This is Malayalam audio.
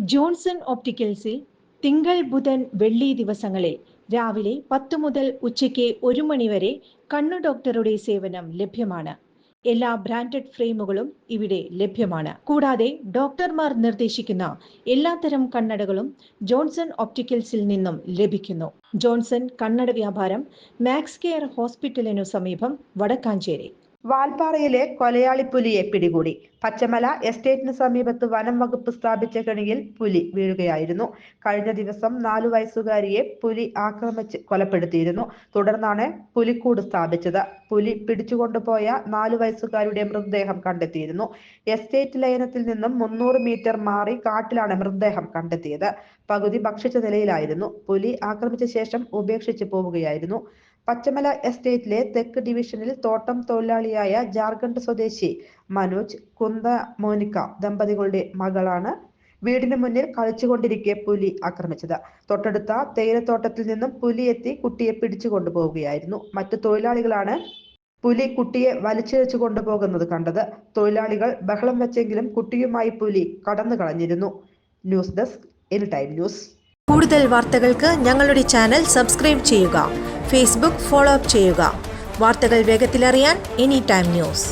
ജോൺസൺ ഒപ്റ്റിക്കൽസിൽ തിങ്കൾ ബുധൻ വെള്ളി ദിവസങ്ങളിൽ രാവിലെ 10 മുതൽ ഉച്ചയ്ക്ക് 1 മണി വരെ കണ്ണു ഡോക്ടറുടെ സേവനം ലഭ്യമാണ്. എല്ലാ ബ്രാൻഡഡ് ഫ്രെയിമുകളും ഇവിടെ ലഭ്യമാണ്. കൂടാതെ ഡോക്ടർമാർ നിർദ്ദേശിക്കുന്ന എല്ലാത്തരം കണ്ണടകളും ജോൺസൺ ഒപ്റ്റിക്കൽസിൽ നിന്നും ലഭിക്കുന്നു. ജോൺസൺ കണ്ണട വ്യാപാരം മാക്സ് കെയർ ഹോസ്പിറ്റലിനു സമീപം, വടക്കാഞ്ചേരി. വാൽപ്പാറയിലെ കൊലയാളി പുലിയെ പിടികൂടി. പച്ചമല എസ്റ്റേറ്റിന് സമീപത്ത് വനം വകുപ്പ് സ്ഥാപിച്ച കെണിയിൽ പുലി വീഴുകയായിരുന്നു. കഴിഞ്ഞ ദിവസം 4 വയസ്സുകാരിയെ പുലി ആക്രമിച്ച് കൊലപ്പെടുത്തിയിരുന്നു. തുടർന്നാണ് പുലിക്കൂട് സ്ഥാപിച്ചത്. പുലി പിടിച്ചുകൊണ്ടുപോയ 4 വയസ്സുകാരിയുടെ മൃതദേഹം കണ്ടെത്തിയിരുന്നു. എസ്റ്റേറ്റ് ലയനത്തിൽ നിന്നും 300 മീറ്റർ മാറി കാട്ടിലാണ് മൃതദേഹം കണ്ടെത്തിയത്. പകുതി ഭക്ഷിച്ച നിലയിലായിരുന്നു. പുലി ആക്രമിച്ച ശേഷം ഉപേക്ഷിച്ച് പോവുകയായിരുന്നു. പച്ചമല എസ്റ്റേറ്റിലെ തെക്ക് ഡിവിഷനിൽ തോട്ടം തൊഴിലാളിയായ ജാർഖണ്ഡ് സ്വദേശി മനോജ് കുന്ത മോനിക്ക ദമ്പതികളുടെ മകളാണ് വീടിന് മുന്നിൽ കളിച്ചുകൊണ്ടിരിക്കെ പുലി ആക്രമിച്ചത്. തൊട്ടടുത്ത തേയിലത്തോട്ടത്തിൽ നിന്നും പുലി എത്തി കുട്ടിയെ പിടിച്ചു കൊണ്ടുപോവുകയായിരുന്നു. മറ്റു തൊഴിലാളികളാണ് പുലി കുട്ടിയെ വലിച്ചിഴച്ചു കൊണ്ടുപോകുന്നത് കണ്ടത്. തൊഴിലാളികൾ ബഹളം വെച്ചെങ്കിലും കുട്ടിയുമായി പുലി കടന്നു കളഞ്ഞിരുന്നു. News desk anytime news. കൂടുതൽ വാർത്തകൾക്ക് ഞങ്ങളുടെ ചാനൽ സബ്സ്ക്രൈബ് ചെയ്യുക. ഫേസ്ബുക്ക് ഫോളോ അപ്പ് ചെയ്യുക. വാർത്തകൾ വേഗത്തിലറിയാൻ എനിടൈം ന്യൂസ്.